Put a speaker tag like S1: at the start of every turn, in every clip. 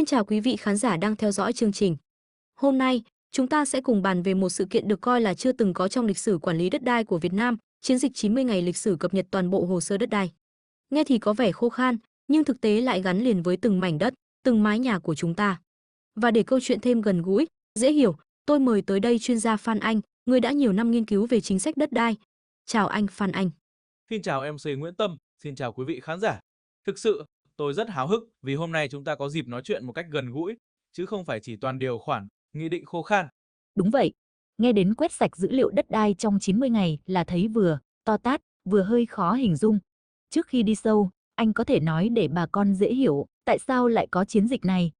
S1: Xin chào quý vị khán giả đang theo dõi chương trình. Hôm nay, chúng ta sẽ cùng bàn về một sự kiện được coi là chưa từng có trong lịch sử quản lý đất đai của Việt Nam, chiến dịch 90 ngày lịch sử cập nhật toàn bộ hồ sơ đất đai. Nghe thì có vẻ khô khan, nhưng thực tế lại gắn liền với từng mảnh đất, từng mái nhà của chúng ta. Và để câu chuyện thêm gần gũi, dễ hiểu, tôi mời tới đây chuyên gia Phan Anh, người đã nhiều năm nghiên cứu về chính sách đất đai. Chào anh Phan Anh.
S2: Xin chào MC Nguyễn Tâm, xin chào quý vị khán giả. Thực sự, tôi rất háo hức vì hôm nay chúng ta có dịp nói chuyện một cách gần gũi, chứ không phải chỉ toàn điều khoản, nghị định khô khan.
S3: Đúng vậy, nghe đến quét sạch dữ liệu đất đai trong 90 ngày là thấy vừa to tát, vừa hơi khó hình dung. Trước khi đi sâu, anh có thể nói để bà con dễ hiểu tại sao lại có chiến dịch này.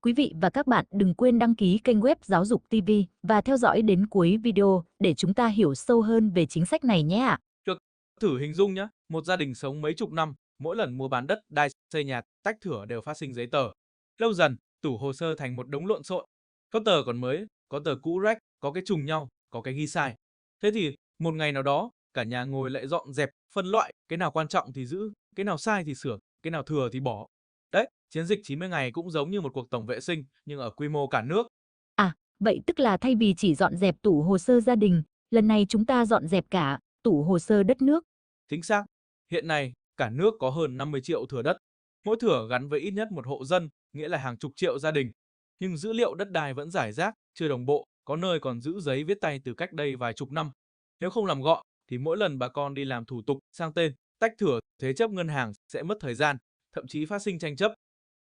S3: Quý vị và các bạn đừng quên đăng ký kênh web Giáo dục TV và theo dõi đến cuối video để chúng ta hiểu sâu hơn về chính sách này nhé ạ.
S2: Được, thử hình dung nhé, một gia đình sống mấy chục năm, mỗi lần mua bán đất, đai, xây nhà, tách thửa đều phát sinh giấy tờ. Lâu dần, tủ hồ sơ thành một đống lộn xộn. Có tờ còn mới, có tờ cũ rách, có cái trùng nhau, có cái ghi sai. Thế thì, một ngày nào đó, cả nhà ngồi lại dọn dẹp, phân loại, cái nào quan trọng thì giữ, cái nào sai thì sửa, cái nào thừa thì bỏ. Đấy, chiến dịch 90 ngày cũng giống như một cuộc tổng vệ sinh, nhưng ở quy mô cả nước.
S3: À, vậy tức là thay vì chỉ dọn dẹp tủ hồ sơ gia đình, lần này chúng ta dọn dẹp cả tủ hồ sơ đất nước.
S2: Chính xác, hiện nay, cả nước có hơn 50 triệu thửa đất. Mỗi thửa gắn với ít nhất một hộ dân, nghĩa là hàng chục triệu gia đình. Nhưng dữ liệu đất đai vẫn rải rác, chưa đồng bộ, có nơi còn giữ giấy viết tay từ cách đây vài chục năm. Nếu không làm gọn, thì mỗi lần bà con đi làm thủ tục sang tên, tách thửa, thế chấp ngân hàng sẽ mất thời gian, thậm chí phát sinh tranh chấp.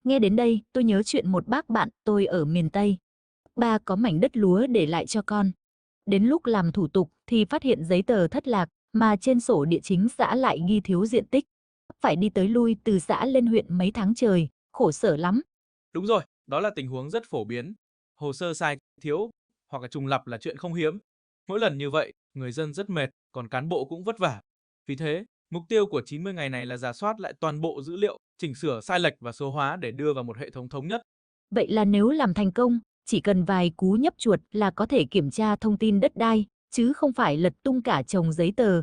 S3: Nghe đến đây, tôi nhớ chuyện một bác bạn tôi ở miền Tây. Ba có mảnh đất lúa để lại cho con. Đến lúc làm thủ tục thì phát hiện giấy tờ thất lạc, mà trên sổ địa chính xã lại ghi thiếu diện tích. Phải đi tới lui từ xã lên huyện mấy tháng trời, khổ sở lắm.
S2: Đúng rồi, đó là tình huống rất phổ biến. Hồ sơ sai, thiếu hoặc là trùng lặp là chuyện không hiếm. Mỗi lần như vậy, người dân rất mệt, còn cán bộ cũng vất vả. Vì thế, mục tiêu của 90 ngày này là rà soát lại toàn bộ dữ liệu, chỉnh sửa sai lệch và số hóa để đưa vào một hệ thống thống nhất.
S3: Vậy là nếu làm thành công, chỉ cần vài cú nhấp chuột là có thể kiểm tra thông tin đất đai, chứ không phải lật tung cả chồng giấy tờ.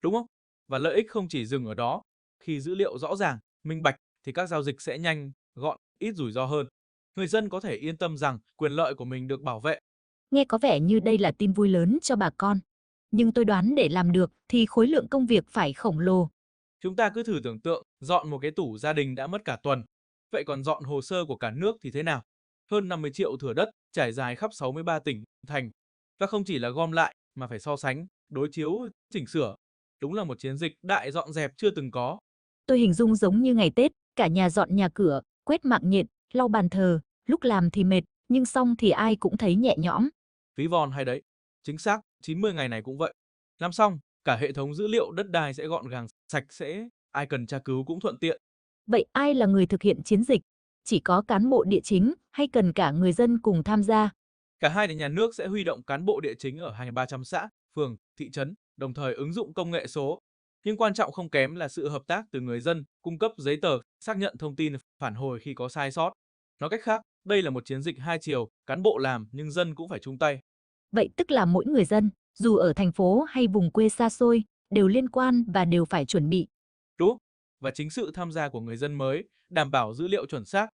S2: Đúng không? Và lợi ích không chỉ dừng ở đó. Khi dữ liệu rõ ràng, minh bạch thì các giao dịch sẽ nhanh, gọn, ít rủi ro hơn. Người dân có thể yên tâm rằng quyền lợi của mình được bảo vệ.
S3: Nghe có vẻ như đây là tin vui lớn cho bà con. Nhưng tôi đoán để làm được thì khối lượng công việc phải khổng lồ.
S2: Chúng ta cứ thử tưởng tượng, dọn một cái tủ gia đình đã mất cả tuần. Vậy còn dọn hồ sơ của cả nước thì thế nào? Hơn 50 triệu thửa đất trải dài khắp 63 tỉnh, thành. Và không chỉ là gom lại mà phải so sánh, đối chiếu, chỉnh sửa. Đúng là một chiến dịch đại dọn dẹp chưa từng có.
S3: Tôi hình dung giống như ngày Tết, cả nhà dọn nhà cửa, quét mạng nhện, lau bàn thờ, lúc làm thì mệt, nhưng xong thì ai cũng thấy nhẹ nhõm.
S2: Ví von hay đấy. Chính xác, 90 ngày này cũng vậy. Làm xong, cả hệ thống dữ liệu đất đai sẽ gọn gàng, sạch sẽ, ai cần tra cứu cũng thuận tiện.
S3: Vậy ai là người thực hiện chiến dịch? Chỉ có cán bộ địa chính hay cần cả người dân cùng tham gia?
S2: Cả hai thì nhà nước sẽ huy động cán bộ địa chính ở 2.300 xã, phường, thị trấn, đồng thời ứng dụng công nghệ số. Nhưng quan trọng không kém là sự hợp tác từ người dân, cung cấp giấy tờ, xác nhận thông tin, phản hồi khi có sai sót. Nói cách khác, đây là một chiến dịch hai chiều, cán bộ làm nhưng dân cũng phải chung tay.
S3: Vậy tức là mỗi người dân, dù ở thành phố hay vùng quê xa xôi, đều liên quan và đều phải chuẩn bị.
S2: Đúng, và chính sự tham gia của người dân mới đảm bảo dữ liệu chuẩn xác.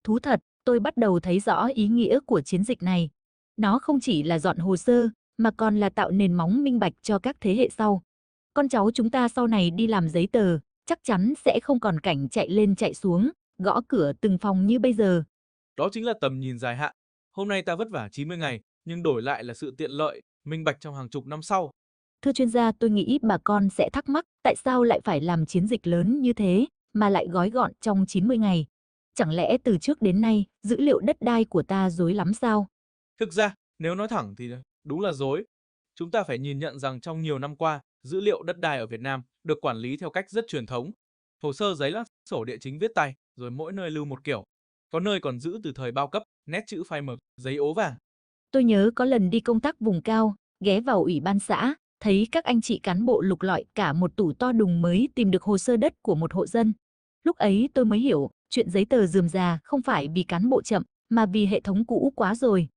S3: Thú thật, tôi bắt đầu thấy rõ ý nghĩa của chiến dịch này. Nó không chỉ là dọn hồ sơ, mà còn là tạo nền móng minh bạch cho các thế hệ sau. Con cháu chúng ta sau này đi làm giấy tờ, chắc chắn sẽ không còn cảnh chạy lên chạy xuống, gõ cửa từng phòng như bây giờ.
S2: Đó chính là tầm nhìn dài hạn. Hôm nay ta vất vả 90 ngày, nhưng đổi lại là sự tiện lợi, minh bạch trong hàng chục năm sau.
S3: Thưa chuyên gia, tôi nghĩ bà con sẽ thắc mắc tại sao lại phải làm chiến dịch lớn như thế, mà lại gói gọn trong 90 ngày. Chẳng lẽ từ trước đến nay, dữ liệu đất đai của ta rối lắm sao?
S2: Thực ra, nếu nói thẳng thì đúng là dối. Chúng ta phải nhìn nhận rằng trong nhiều năm qua, dữ liệu đất đai ở Việt Nam được quản lý theo cách rất truyền thống. Hồ sơ giấy là sổ địa chính viết tay, rồi mỗi nơi lưu một kiểu. Có nơi còn giữ từ thời bao cấp, nét chữ phai mực, giấy ố vàng.
S3: Tôi nhớ có lần đi công tác vùng cao, ghé vào ủy ban xã, thấy các anh chị cán bộ lục lọi cả một tủ to đùng mới tìm được hồ sơ đất của một hộ dân. Lúc ấy tôi mới hiểu, chuyện giấy tờ rườm rà không phải vì cán bộ chậm, mà vì hệ thống cũ quá rồi.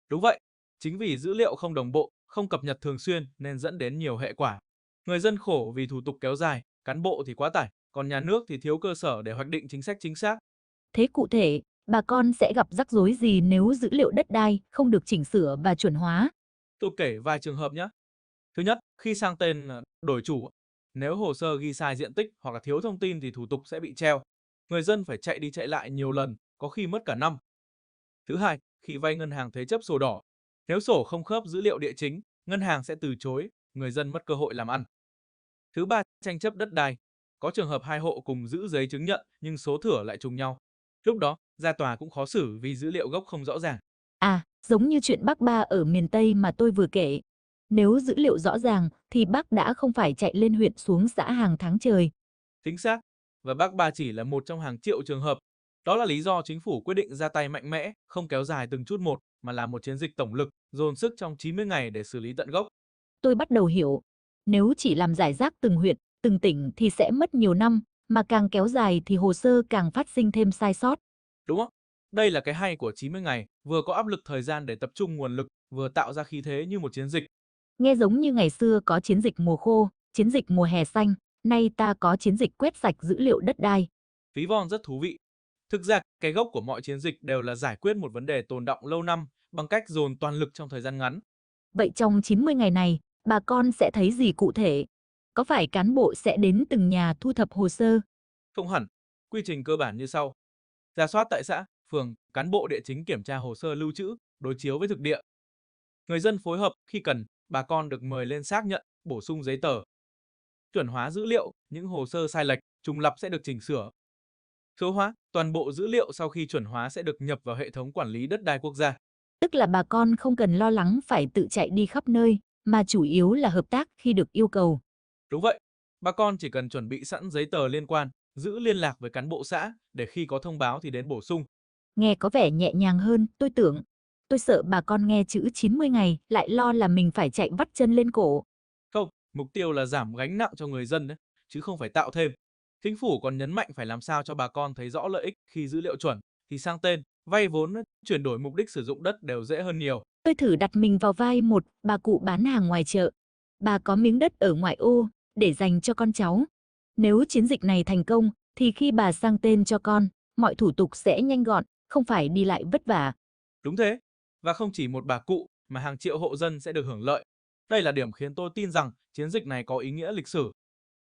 S2: Đúng vậy, chính vì dữ liệu không đồng bộ, không cập nhật thường xuyên nên dẫn đến nhiều hệ quả. Người dân khổ vì thủ tục kéo dài, cán bộ thì quá tải, còn nhà nước thì thiếu cơ sở để hoạch định chính sách chính xác.
S3: Thế cụ thể, Bà con sẽ gặp rắc rối gì nếu dữ liệu đất đai không được chỉnh sửa và chuẩn hóa?
S2: Tôi kể vài trường hợp nhé. Thứ nhất, khi sang tên đổi chủ, nếu hồ sơ ghi sai diện tích hoặc là thiếu thông tin thì thủ tục sẽ bị treo. Người dân phải chạy đi chạy lại nhiều lần, có khi mất cả năm. Thứ hai, khi vay ngân hàng thế chấp sổ đỏ, nếu sổ không khớp dữ liệu địa chính, ngân hàng sẽ từ chối, người dân mất cơ hội làm ăn. Thứ ba, tranh chấp đất đai. Có trường hợp hai hộ cùng giữ giấy chứng nhận nhưng số thửa lại trùng nhau. Lúc đó, ra tòa cũng khó xử vì dữ liệu gốc không rõ ràng.
S3: À, giống như chuyện bác Ba ở miền Tây mà tôi vừa kể. Nếu dữ liệu rõ ràng thì bác đã không phải chạy lên huyện xuống xã hàng tháng trời.
S2: Chính xác, và bác Ba chỉ là một trong hàng triệu trường hợp. Đó là lý do chính phủ quyết định ra tay mạnh mẽ, không kéo dài từng chút một, mà là một chiến dịch tổng lực, dồn sức trong 90 ngày để xử lý tận gốc.
S3: Tôi bắt đầu hiểu, nếu chỉ làm rải rác từng huyện, từng tỉnh thì sẽ mất nhiều năm, mà càng kéo dài thì hồ sơ càng phát sinh thêm sai sót.
S2: Đúng không? Đây là cái hay của 90 ngày, vừa có áp lực thời gian để tập trung nguồn lực, vừa tạo ra khí thế như một chiến dịch.
S3: Nghe giống như ngày xưa có chiến dịch mùa khô, chiến dịch mùa hè xanh, nay ta có chiến dịch quét sạch dữ liệu đất đai.
S2: Ví von rất thú vị. Thực ra, cái gốc của mọi chiến dịch đều là giải quyết một vấn đề tồn đọng lâu năm bằng cách dồn toàn lực trong thời gian ngắn.
S3: Vậy trong 90 ngày này, bà con sẽ thấy gì cụ thể? Có phải cán bộ sẽ đến từng nhà thu thập hồ sơ?
S2: Không hẳn, quy trình cơ bản như sau. Rà soát tại xã, phường, cán bộ địa chính kiểm tra hồ sơ lưu trữ, đối chiếu với thực địa. Người dân phối hợp khi cần, bà con được mời lên xác nhận, bổ sung giấy tờ. Chuẩn hóa dữ liệu, những hồ sơ sai lệch, trùng lặp sẽ được chỉnh sửa. Số hóa, toàn bộ dữ liệu sau khi chuẩn hóa sẽ được nhập vào hệ thống quản lý đất đai quốc gia.
S3: Tức là bà con không cần lo lắng phải tự chạy đi khắp nơi, mà chủ yếu là hợp tác khi được yêu cầu.
S2: Đúng vậy, bà con chỉ cần chuẩn bị sẵn giấy tờ liên quan, giữ liên lạc với cán bộ xã để khi có thông báo thì đến bổ sung.
S3: Nghe có vẻ nhẹ nhàng hơn, tôi sợ bà con nghe chữ 90 ngày lại lo là mình phải chạy vắt chân lên cổ.
S2: Không, mục tiêu là giảm gánh nặng cho người dân đấy, chứ không phải tạo thêm. Chính phủ còn nhấn mạnh phải làm sao cho bà con thấy rõ lợi ích khi dữ liệu chuẩn, thì sang tên, vay vốn, chuyển đổi mục đích sử dụng đất đều dễ hơn nhiều.
S3: Tôi thử đặt mình vào vai một bà cụ bán hàng ngoài chợ. Bà có miếng đất ở ngoại ô để dành cho con cháu. Nếu chiến dịch này thành công thì khi bà sang tên cho con, mọi thủ tục sẽ nhanh gọn, không phải đi lại vất vả.
S2: Đúng thế, và không chỉ một bà cụ mà hàng triệu hộ dân sẽ được hưởng lợi. Đây là điểm khiến tôi tin rằng chiến dịch này có ý nghĩa lịch sử.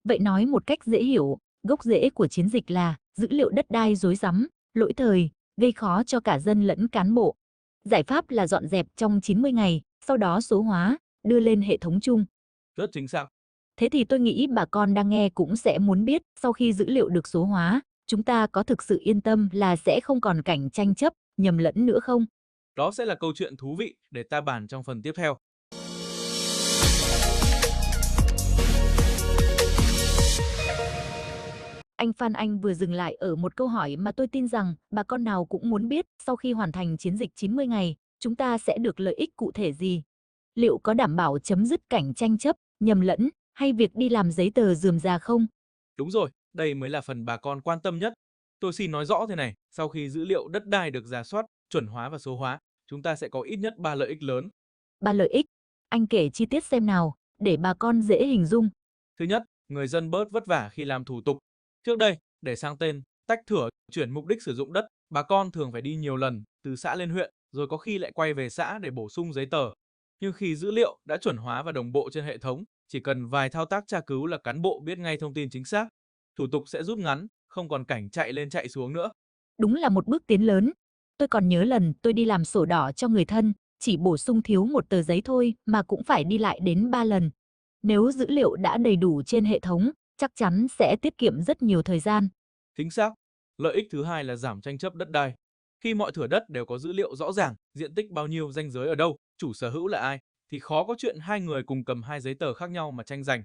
S3: Vậy nói một cách dễ hiểu, gốc rễ của chiến dịch là dữ liệu đất đai rối rắm, lỗi thời, gây khó cho cả dân lẫn cán bộ. Giải pháp là dọn dẹp trong 90 ngày, sau đó số hóa, đưa lên hệ thống chung.
S2: Rất chính xác.
S3: Thế thì tôi nghĩ bà con đang nghe cũng sẽ muốn biết sau khi dữ liệu được số hóa, chúng ta có thực sự yên tâm là sẽ không còn cảnh tranh chấp, nhầm lẫn nữa không?
S2: Đó sẽ là câu chuyện thú vị để ta bàn trong phần tiếp theo.
S3: Anh Phan Anh vừa dừng lại ở một câu hỏi mà tôi tin rằng bà con nào cũng muốn biết sau khi hoàn thành chiến dịch 90 ngày, chúng ta sẽ được lợi ích cụ thể gì? Liệu có đảm bảo chấm dứt cảnh tranh chấp, nhầm lẫn hay việc đi làm giấy tờ rườm rà không?
S2: Đúng rồi, đây mới là phần bà con quan tâm nhất. Tôi xin nói rõ thế này, sau khi dữ liệu đất đai được rà soát, chuẩn hóa và số hóa, chúng ta sẽ có ít nhất 3 lợi ích lớn.
S3: 3 lợi ích, anh kể chi tiết xem nào, để bà con dễ hình dung.
S2: Thứ nhất, người dân bớt vất vả khi làm thủ tục. Trước đây, để sang tên, tách thửa, chuyển mục đích sử dụng đất, bà con thường phải đi nhiều lần, từ xã lên huyện, rồi có khi lại quay về xã để bổ sung giấy tờ. Nhưng khi dữ liệu đã chuẩn hóa và đồng bộ trên hệ thống, chỉ cần vài thao tác tra cứu là cán bộ biết ngay thông tin chính xác. Thủ tục sẽ rút ngắn, không còn cảnh chạy lên chạy xuống nữa.
S3: Đúng là một bước tiến lớn. Tôi còn nhớ lần tôi đi làm sổ đỏ cho người thân, chỉ bổ sung thiếu một tờ giấy thôi mà cũng phải đi lại đến 3 lần. Nếu dữ liệu đã đầy đủ trên hệ thống, chắc chắn sẽ tiết kiệm rất nhiều thời gian.
S2: Chính xác. Lợi ích thứ hai là giảm tranh chấp đất đai. Khi mọi thửa đất đều có dữ liệu rõ ràng, diện tích bao nhiêu, ranh giới ở đâu, chủ sở hữu là ai, thì khó có chuyện hai người cùng cầm hai giấy tờ khác nhau mà tranh giành.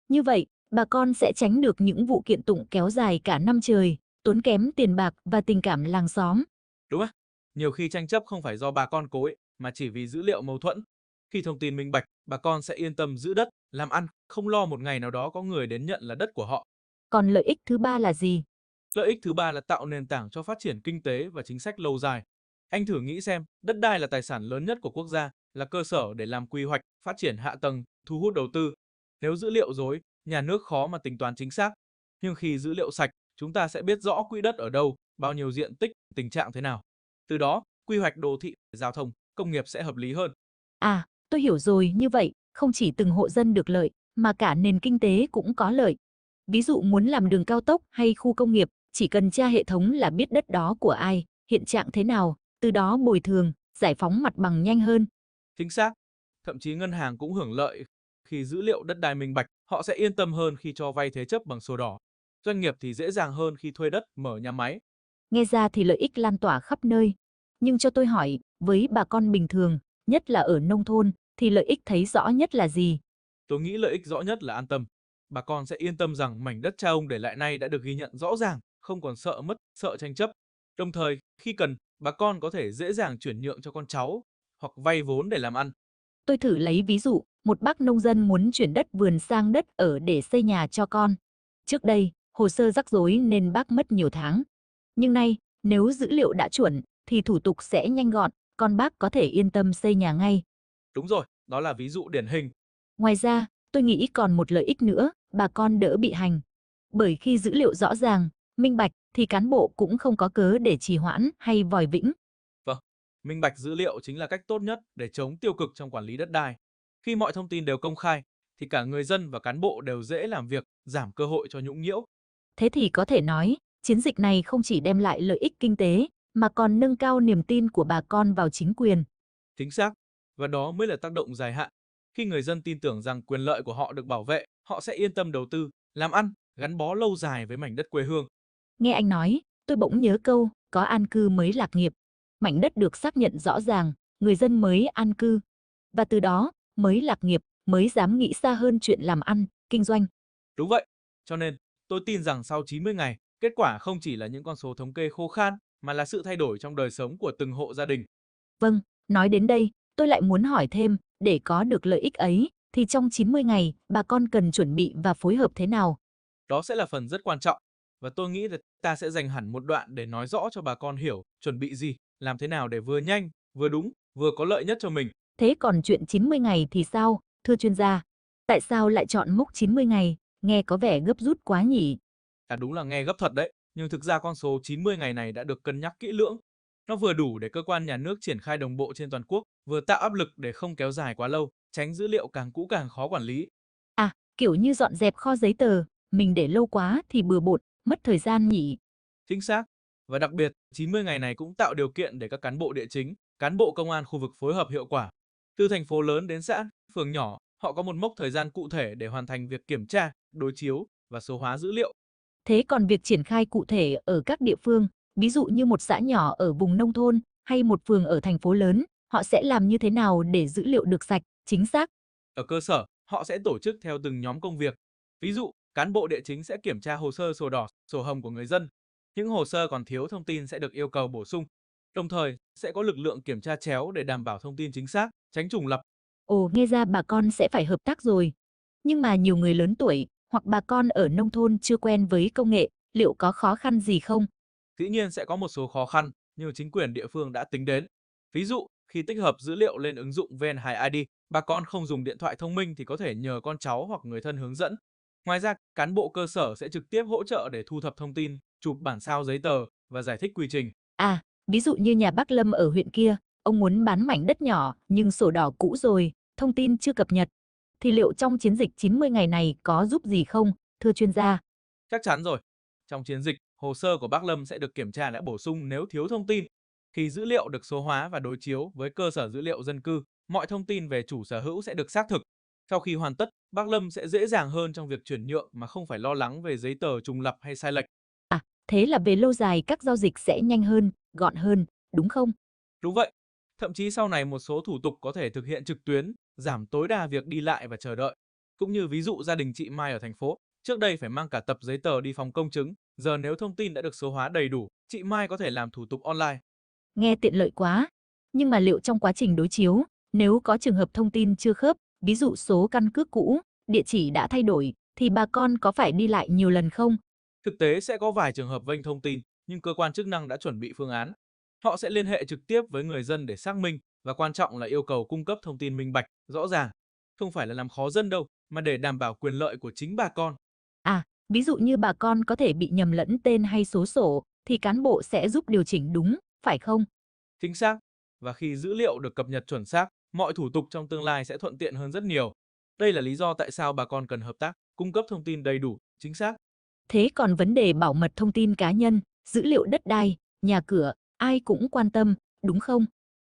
S3: Như vậy, bà con sẽ tránh được những vụ kiện tụng kéo dài cả năm trời, tốn kém tiền bạc và tình cảm làng xóm.
S2: Đúng á? Nhiều khi tranh chấp không phải do bà con cố ý, mà chỉ vì dữ liệu mâu thuẫn. Khi thông tin minh bạch, bà con sẽ yên tâm giữ đất, làm ăn, không lo một ngày nào đó có người đến nhận là đất của họ.
S3: Còn lợi ích thứ ba là gì?
S2: Lợi ích thứ ba là tạo nền tảng cho phát triển kinh tế và chính sách lâu dài. Anh thử nghĩ xem, đất đai là tài sản lớn nhất của quốc gia, là cơ sở để làm quy hoạch, phát triển hạ tầng, thu hút đầu tư. Nếu dữ liệu rối, nhà nước khó mà tính toán chính xác. Nhưng khi dữ liệu sạch, chúng ta sẽ biết rõ quỹ đất ở đâu, bao nhiêu diện tích, tình trạng thế nào. Từ đó, quy hoạch đô thị, giao thông, công nghiệp sẽ hợp lý hơn.
S3: À, tôi hiểu rồi, như vậy, không chỉ từng hộ dân được lợi, mà cả nền kinh tế cũng có lợi. Ví dụ muốn làm đường cao tốc hay khu công nghiệp, chỉ cần tra hệ thống là biết đất đó của ai, hiện trạng thế nào, từ đó bồi thường, giải phóng mặt bằng nhanh hơn.
S2: Chính xác. Thậm chí ngân hàng cũng hưởng lợi khi dữ liệu đất đai minh bạch, họ sẽ yên tâm hơn khi cho vay thế chấp bằng sổ đỏ. Doanh nghiệp thì dễ dàng hơn khi thuê đất, mở nhà máy.
S3: Nghe ra thì lợi ích lan tỏa khắp nơi. Nhưng cho tôi hỏi, với bà con bình thường, nhất là ở nông thôn, thì lợi ích thấy rõ nhất là gì?
S2: Tôi nghĩ lợi ích rõ nhất là an tâm. Bà con sẽ yên tâm rằng mảnh đất cha ông để lại nay đã được ghi nhận rõ ràng, không còn sợ mất, sợ tranh chấp. Đồng thời, khi cần, bà con có thể dễ dàng chuyển nhượng cho con cháu hoặc vay vốn để làm ăn.
S3: Tôi thử lấy ví dụ, một bác nông dân muốn chuyển đất vườn sang đất ở để xây nhà cho con. Trước đây, hồ sơ rắc rối nên bác mất nhiều tháng. Nhưng nay, nếu dữ liệu đã chuẩn, thì thủ tục sẽ nhanh gọn, con bác có thể yên tâm xây nhà ngay.
S2: Đúng rồi, đó là ví dụ điển hình.
S3: Ngoài ra, tôi nghĩ còn một lợi ích nữa, bà con đỡ bị hành. Bởi khi dữ liệu rõ ràng, minh bạch, thì cán bộ cũng không có cớ để trì hoãn hay vòi vĩnh.
S2: Vâng, minh bạch dữ liệu chính là cách tốt nhất để chống tiêu cực trong quản lý đất đai. Khi mọi thông tin đều công khai, thì cả người dân và cán bộ đều dễ làm việc, giảm cơ hội cho nhũng nhiễu.
S3: Thế thì có thể nói, chiến dịch này không chỉ đem lại lợi ích kinh tế, mà còn nâng cao niềm tin của bà con vào chính quyền.
S2: Chính xác, và đó mới là tác động dài hạn. Khi người dân tin tưởng rằng quyền lợi của họ được bảo vệ, họ sẽ yên tâm đầu tư, làm ăn, gắn bó lâu dài với mảnh đất quê hương.
S3: Nghe anh nói, tôi bỗng nhớ câu, có an cư mới lạc nghiệp. Mảnh đất được xác nhận rõ ràng, người dân mới an cư. Và từ đó, mới lạc nghiệp, mới dám nghĩ xa hơn chuyện làm ăn, kinh doanh.
S2: Đúng vậy, cho nên tôi tin rằng sau 90 ngày, kết quả không chỉ là những con số thống kê khô khan, mà là sự thay đổi trong đời sống của từng hộ gia đình.
S3: Vâng, nói đến đây, tôi lại muốn hỏi thêm, để có được lợi ích ấy, thì trong 90 ngày, bà con cần chuẩn bị và phối hợp thế nào?
S2: Đó sẽ là phần rất quan trọng. Và tôi nghĩ là ta sẽ dành hẳn một đoạn để nói rõ cho bà con hiểu chuẩn bị gì, làm thế nào để vừa nhanh, vừa đúng, vừa có lợi nhất cho mình.
S3: Thế còn chuyện 90 ngày thì sao, thưa chuyên gia? Tại sao lại chọn mốc 90 ngày? Nghe có vẻ gấp rút quá nhỉ?
S2: Đúng là nghe gấp thật đấy, nhưng thực ra con số 90 ngày này đã được cân nhắc kỹ lưỡng. Nó vừa đủ để cơ quan nhà nước triển khai đồng bộ trên toàn quốc, vừa tạo áp lực để không kéo dài quá lâu, tránh dữ liệu càng cũ càng khó quản lý.
S3: À, kiểu như dọn dẹp kho giấy tờ, mình để lâu quá thì bừa bộn, mất thời gian nhỉ?
S2: Chính xác. Và đặc biệt, 90 ngày này cũng tạo điều kiện để các cán bộ địa chính, cán bộ công an khu vực phối hợp hiệu quả. Từ thành phố lớn đến xã, phường nhỏ, họ có một mốc thời gian cụ thể để hoàn thành việc kiểm tra, đối chiếu và số hóa dữ liệu.
S3: Thế còn việc triển khai cụ thể ở các địa phương, ví dụ như một xã nhỏ ở vùng nông thôn hay một phường ở thành phố lớn, họ sẽ làm như thế nào để dữ liệu được sạch, chính xác?
S2: Ở cơ sở, họ sẽ tổ chức theo từng nhóm công việc. Ví dụ, cán bộ địa chính sẽ kiểm tra hồ sơ sổ đỏ, sổ hồng của người dân. Những hồ sơ còn thiếu thông tin sẽ được yêu cầu bổ sung. Đồng thời, sẽ có lực lượng kiểm tra chéo để đảm bảo thông tin chính xác, tránh trùng lặp.
S3: Ồ, nghe ra bà con sẽ phải hợp tác rồi. Nhưng mà nhiều người lớn tuổi hoặc bà con ở nông thôn chưa quen với công nghệ, liệu có khó khăn gì không?
S2: Dĩ nhiên sẽ có một số khó khăn, nhưng chính quyền địa phương đã tính đến. Ví dụ, khi tích hợp dữ liệu lên ứng dụng VNHID, bà con không dùng điện thoại thông minh thì có thể nhờ con cháu hoặc người thân hướng dẫn. Ngoài ra, cán bộ cơ sở sẽ trực tiếp hỗ trợ để thu thập thông tin, chụp bản sao giấy tờ và giải thích quy trình.
S3: À, ví dụ như nhà bác Lâm ở huyện kia, ông muốn bán mảnh đất nhỏ nhưng sổ đỏ cũ rồi, thông tin chưa cập nhật. Thì liệu trong chiến dịch 90 ngày này có giúp gì không, thưa chuyên gia?
S2: Chắc chắn rồi. Trong chiến dịch, hồ sơ của bác Lâm sẽ được kiểm tra lại bổ sung nếu thiếu thông tin. Khi dữ liệu được số hóa và đối chiếu với cơ sở dữ liệu dân cư, mọi thông tin về chủ sở hữu sẽ được xác thực. Sau khi hoàn tất, bác Lâm sẽ dễ dàng hơn trong việc chuyển nhượng mà không phải lo lắng về giấy tờ trùng lặp hay sai lệch.
S3: À, thế là về lâu dài các giao dịch sẽ nhanh hơn, gọn hơn, đúng không?
S2: Đúng vậy. Thậm chí sau này một số thủ tục có thể thực hiện trực tuyến, giảm tối đa việc đi lại và chờ đợi. Cũng như ví dụ gia đình chị Mai ở thành phố, trước đây phải mang cả tập giấy tờ đi phòng công chứng, giờ nếu thông tin đã được số hóa đầy đủ, chị Mai có thể làm thủ tục online.
S3: Nghe tiện lợi quá. Nhưng mà liệu trong quá trình đối chiếu, nếu có trường hợp thông tin chưa khớp, ví dụ số căn cước cũ, địa chỉ đã thay đổi, thì bà con có phải đi lại nhiều lần không?
S2: Thực tế sẽ có vài trường hợp vênh thông tin, nhưng cơ quan chức năng đã chuẩn bị phương án. Họ sẽ liên hệ trực tiếp với người dân để xác minh và quan trọng là yêu cầu cung cấp thông tin minh bạch, rõ ràng. Không phải là làm khó dân đâu, mà để đảm bảo quyền lợi của chính bà con.
S3: À, ví dụ như bà con có thể bị nhầm lẫn tên hay số sổ, thì cán bộ sẽ giúp điều chỉnh đúng, phải không?
S2: Chính xác. Và khi dữ liệu được cập nhật chuẩn xác, mọi thủ tục trong tương lai sẽ thuận tiện hơn rất nhiều. Đây là lý do tại sao bà con cần hợp tác, cung cấp thông tin đầy đủ, chính xác.
S3: Thế còn vấn đề bảo mật thông tin cá nhân, dữ liệu đất đai, nhà cửa, ai cũng quan tâm, đúng không?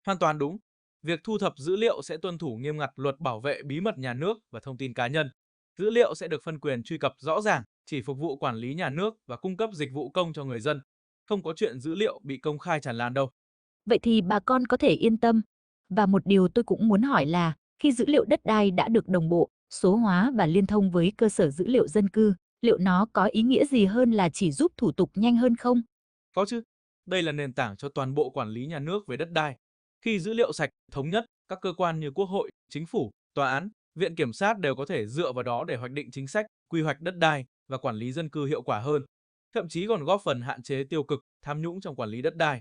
S2: Hoàn toàn đúng. Việc thu thập dữ liệu sẽ tuân thủ nghiêm ngặt luật bảo vệ bí mật nhà nước và thông tin cá nhân. Dữ liệu sẽ được phân quyền truy cập rõ ràng, chỉ phục vụ quản lý nhà nước và cung cấp dịch vụ công cho người dân. Không có chuyện dữ liệu bị công khai tràn lan đâu.
S3: Vậy thì bà con có thể yên tâm. Và một điều tôi cũng muốn hỏi là, khi dữ liệu đất đai đã được đồng bộ, số hóa và liên thông với cơ sở dữ liệu dân cư, liệu nó có ý nghĩa gì hơn là chỉ giúp thủ tục nhanh hơn không?
S2: Có chứ. Đây là nền tảng cho toàn bộ quản lý nhà nước về đất đai. Khi dữ liệu sạch, thống nhất, các cơ quan như Quốc hội, Chính phủ, Tòa án, Viện Kiểm sát đều có thể dựa vào đó để hoạch định chính sách, quy hoạch đất đai và quản lý dân cư hiệu quả hơn. Thậm chí còn góp phần hạn chế tiêu cực, tham nhũng trong quản lý đất đai.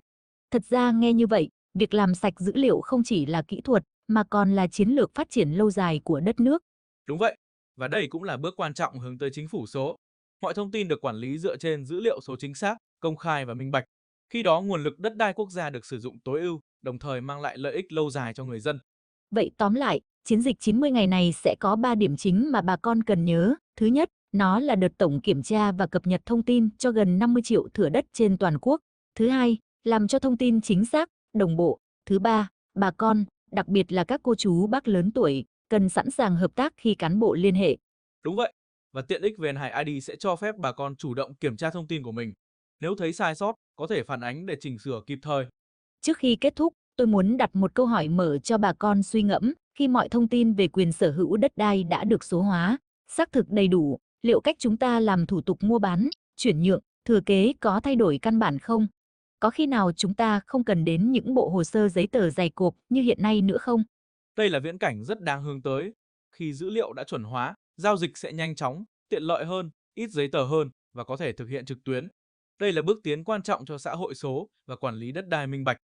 S3: Thật ra nghe như vậy, việc làm sạch dữ liệu không chỉ là kỹ thuật, mà còn là chiến lược phát triển lâu dài của đất nước.
S2: Đúng vậy. Và đây cũng là bước quan trọng hướng tới chính phủ số. Mọi thông tin được quản lý dựa trên dữ liệu số chính xác, công khai và minh bạch. Khi đó nguồn lực đất đai quốc gia được sử dụng tối ưu, đồng thời mang lại lợi ích lâu dài cho người dân.
S3: Vậy tóm lại, chiến dịch 90 ngày này sẽ có 3 điểm chính mà bà con cần nhớ. Thứ nhất, nó là đợt tổng kiểm tra và cập nhật thông tin cho gần 50 triệu thửa đất trên toàn quốc. Thứ hai, làm cho thông tin chính xác, đồng bộ. Thứ ba, bà con, đặc biệt là các cô chú bác lớn tuổi, cần sẵn sàng hợp tác khi cán bộ liên hệ.
S2: Đúng vậy. Và tiện ích VNHID ID sẽ cho phép bà con chủ động kiểm tra thông tin của mình. Nếu thấy sai sót, có thể phản ánh để chỉnh sửa kịp thời.
S3: Trước khi kết thúc, tôi muốn đặt một câu hỏi mở cho bà con suy ngẫm. Khi mọi thông tin về quyền sở hữu đất đai đã được số hóa, xác thực đầy đủ, liệu cách chúng ta làm thủ tục mua bán, chuyển nhượng, thừa kế có thay đổi căn bản không? Có khi nào chúng ta không cần đến những bộ hồ sơ giấy tờ dày cộp như hiện nay nữa không?
S2: Đây là viễn cảnh rất đáng hướng tới. Khi dữ liệu đã chuẩn hóa, giao dịch sẽ nhanh chóng, tiện lợi hơn, ít giấy tờ hơn và có thể thực hiện trực tuyến. Đây là bước tiến quan trọng cho xã hội số và quản lý đất đai minh bạch.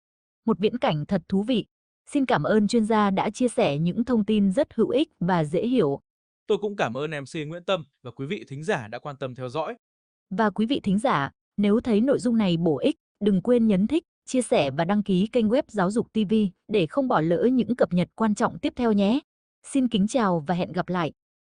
S3: Một viễn cảnh thật thú vị. Xin cảm ơn chuyên gia đã chia sẻ những thông tin rất hữu ích và dễ hiểu.
S2: Tôi cũng cảm ơn MC Nguyễn Tâm và quý vị thính giả đã quan tâm theo dõi.
S3: Và quý vị thính giả, nếu thấy nội dung này bổ ích, đừng quên nhấn thích, chia sẻ và đăng ký kênh web Giáo dục TV để không bỏ lỡ những cập nhật quan trọng tiếp theo nhé. Xin kính chào và hẹn gặp lại.